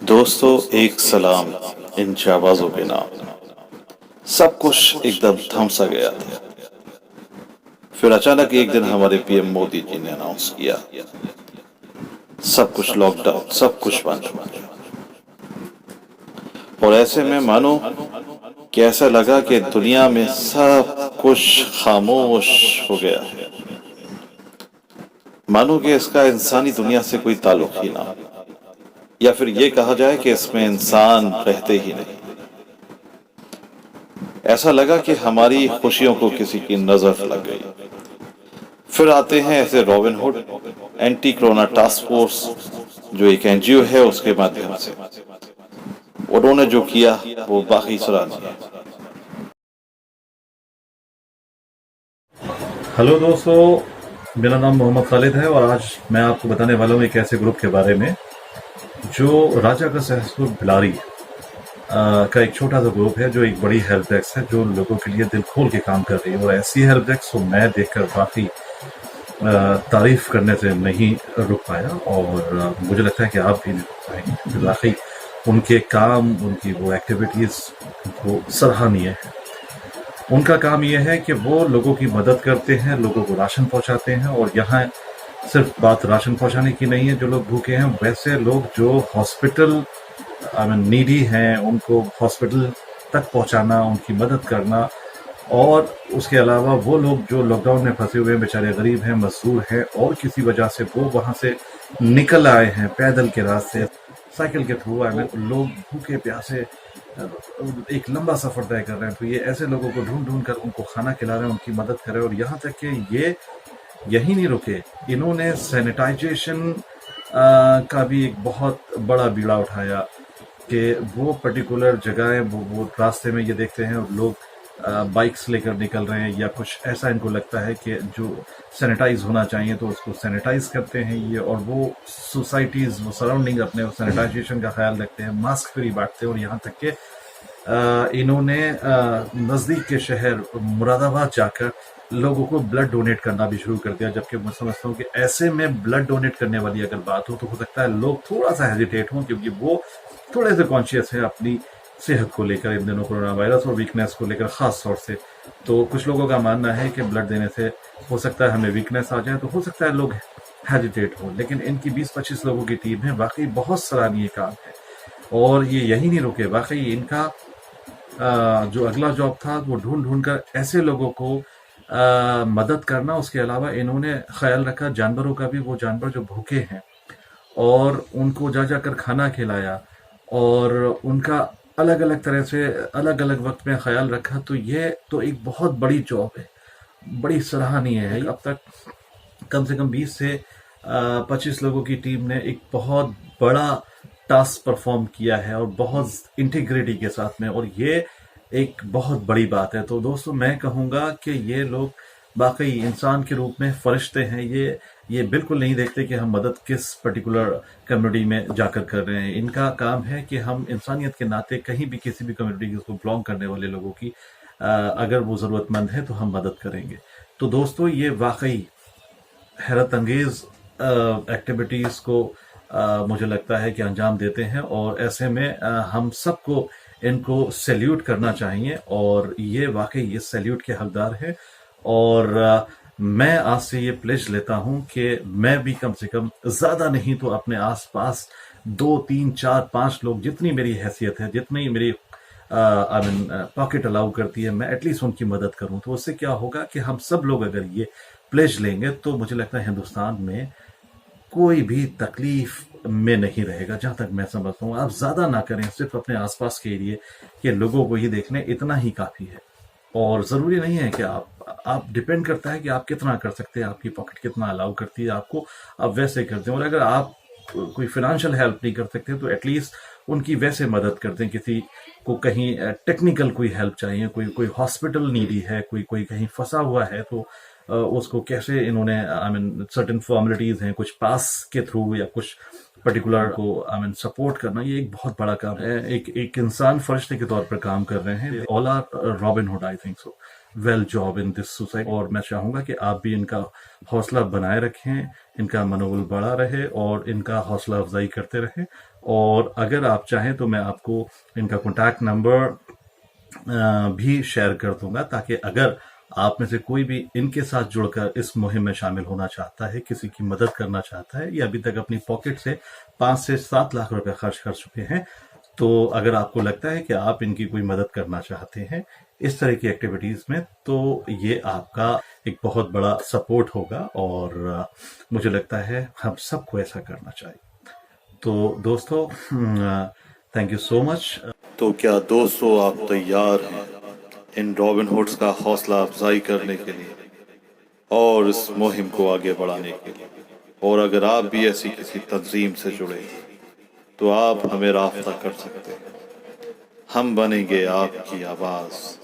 दोस्तों, एक सलाम इन शाहबाजों के नाम। सब कुछ एकदम थम सा गया था। फिर अचानक एक दिन हमारे पीएम मोदी जी ने अनाउंस किया, सब कुछ लॉकडाउन, सब कुछ बंद। और ऐसे में मानो कि ऐसा लगा कि दुनिया में सब कुछ खामोश हो गया है। मानो कि इसका इंसानी दुनिया से कोई ताल्लुक ही ना हो, या फिर ये कहा जाए कि इसमें इंसान रहते ही नहीं। ऐसा लगा कि हमारी खुशियों को किसी की नजर लग गई। फिर आते हैं ऐसे Robin Hood, anti corona task force, जो एक एनजीओ है, उसके माध्यम से उन्होंने जो किया वो बाकी सराहनीय है। हेलो दोस्तों, मेरा नाम मोहम्मद खालिद है और आज मैं आपको बताने वाला हूँ एक ऐसे ग्रुप के बारे में जो राजा का सहसपुर बिलारी का एक छोटा सा ग्रुप है, जो एक बड़ी हेल्प डेस्क है, जो लोगों के लिए दिल खोल के काम कर रही है। और ऐसी हेल्प डेस्क को मैं देखकर काफ़ी तारीफ करने से नहीं रुक पाया और मुझे लगता है कि आप भी नहीं रुक पाएंगे। वाकई उनके काम, उनकी वो एक्टिविटीज़ वो सराहनीय है। उनका काम यह है कि वो लोगों की मदद करते हैं, लोगों को राशन पहुंचाते हैं। और यहाँ सिर्फ बात राशन पहुंचाने की नहीं है, जो लोग भूखे हैं वैसे लोग जो हॉस्पिटल नीडी हैं उनको हॉस्पिटल तक पहुंचाना, उनकी मदद करना। और उसके अलावा वो लोग जो लॉकडाउन में फंसे हुए हैं, बेचारे गरीब हैं, मजदूर हैं और किसी वजह से वो वहां से निकल आए हैं पैदल के रास्ते, साइकिल के थ्रू आए, लोग भूखे प्यासे एक लंबा सफर तय कर रहे हैं। तो ये ऐसे लोगों को ढूंढ ढूंढ कर उनको खाना खिला रहे हैं, उनकी मदद कर रहे हैं। और यहाँ तक कि ये यही नहीं रुके, इन्होंने सैनिटाइजेशन का भी एक बहुत बड़ा बीड़ा उठाया कि वो पर्टिकुलर जगहें, वो रास्ते में ये देखते हैं लोग बाइक्स लेकर निकल रहे हैं या कुछ ऐसा इनको लगता है कि जो सैनिटाइज होना चाहिए तो उसको सैनिटाइज करते हैं ये। और वो सोसाइटीज़, वो सराउंडिंग अपने सैनिटाइजेशन का ख्याल रखते हैं, मास्क फ्री बांटते हैं। और यहाँ तक कि इन्होंने नज़दीक के शहर मुरादाबाद जाकर लोगों को ब्लड डोनेट करना भी शुरू कर दिया। जबकि मैं समझता हूँ कि ऐसे में ब्लड डोनेट करने वाली अगर बात हो तो हो सकता है लोग थोड़ा सा हेजिटेट हों, क्योंकि वो थोड़े से कॉन्शियस है अपनी सेहत को लेकर इन दिनों, कोरोना वायरस और वीकनेस को लेकर खास तौर से। तो कुछ लोगों का मानना है कि ब्लड देने से हो सकता है हमें वीकनेस आ जाए, तो हो सकता है लोग हेजिटेट हो। लेकिन इनकी 20-25 लोगों की टीम है, वाकई बहुत सराहनीय काम है। और ये यही नहीं रुके, वाकई इनका जो अगला जॉब था वो ढूंढ ढूंढ कर ऐसे लोगों को मदद करना। उसके अलावा इन्होंने ख्याल रखा जानवरों का भी, वो जानवर जो भूखे हैं और उनको जा जाकर खाना खिलाया और उनका अलग अलग तरह से अलग अलग वक्त में ख्याल रखा। तो ये तो एक बहुत बड़ी जॉब है, बड़ी सराहनीय है। अब तक कम से कम 20 से 25 लोगों की टीम ने एक बहुत बड़ा टास्क परफॉर्म किया है और बहुत इंटीग्रिटी के साथ में, और ये एक बहुत बड़ी बात है। तो दोस्तों, मैं कहूँगा कि ये लोग वाकई इंसान के रूप में फरिश्ते हैं। ये बिल्कुल नहीं देखते कि हम मदद किस पर्टिकुलर कम्युनिटी में जाकर कर रहे हैं। इनका काम है कि हम इंसानियत के नाते कहीं भी किसी भी कम्युनिटी को बिलोंग करने वाले लोगों की अगर वो ज़रूरतमंद है तो हम मदद करेंगे। तो दोस्तों, ये वाकई हैरत अंगेज एक्टिविटीज़ को मुझे लगता है कि अंजाम देते हैं। और ऐसे में हम सबको इनको सैल्यूट करना चाहिए और ये वाकई इस सैल्यूट के हकदार हैं। और मैं आज से ये प्लेज लेता हूं कि मैं भी कम से कम ज़्यादा नहीं तो अपने आसपास 2, 3, 4, 5 लोग, जितनी मेरी हैसियत है, जितनी मेरी पॉकेट अलाउ करती है, मैं एटलीस्ट उनकी मदद करूं। तो उससे क्या होगा कि हम सब लोग अगर ये प्लेज लेंगे तो मुझे लगता है हिंदुस्तान में कोई भी तकलीफ में नहीं रहेगा, जहां तक मैं समझता हूँ। आप ज्यादा ना करें, सिर्फ अपने आसपास के एरिए के लोगों को ही देख लें, इतना ही काफी है। और जरूरी नहीं है कि आप डिपेंड करता है कि आप कितना कर सकते हैं, आपकी पॉकेट कितना अलाउ करती है आपको, आप वैसे करते हैं। और अगर आप कोई फिनेंशियल हेल्प नहीं कर सकते तो एटलीस्ट उनकी वैसे मदद करते हैं। किसी को कहीं टेक्निकल कोई हेल्प चाहिए, कोई हॉस्पिटल नीडी है, कोई कहीं फंसा हुआ है, तो उसको कैसे इन्होंने सर्टेन फॉर्मेलिटीज हैं, कुछ पास के थ्रू या कुछ पर्टिकुलर को आई मीन सपोर्ट करना, ये एक बहुत बड़ा काम है। एक इंसान फरिश्ते के तौर पर काम कर रहे हैं। All are Robin Hood, I think so. Well job in this society. और मैं चाहूंगा कि आप भी इनका हौसला बनाए रखें, इनका मनोबल बढ़ा रहे और इनका हौसला अफजाई करते रहें। और अगर आप चाहें तो मैं आपको इनका कॉन्टैक्ट नंबर भी शेयर कर दूंगा, ताकि अगर आप में से कोई भी इनके साथ जुड़कर इस मुहिम में शामिल होना चाहता है, किसी की मदद करना चाहता है, या अभी तक अपनी पॉकेट से 5 से 7 लाख रुपए खर्च कर चुके हैं, तो अगर आपको लगता है कि आप इनकी कोई मदद करना चाहते हैं इस तरह की एक्टिविटीज में, तो ये आपका एक बहुत बड़ा सपोर्ट होगा। और मुझे लगता है हम सबको ऐसा करना चाहिए। तो दोस्तों, थैंक यू सो मच। तो क्या दोस्तों आप तैयार हैं इन रॉबिन हुड्स का हौसला अफजाई करने के लिए और इस मुहिम को आगे बढ़ाने के लिए? और अगर आप भी ऐसी किसी तंजीम से जुड़े तो आप हमें राब्ता कर सकते हैं। हम बनेंगे आपकी आवाज़।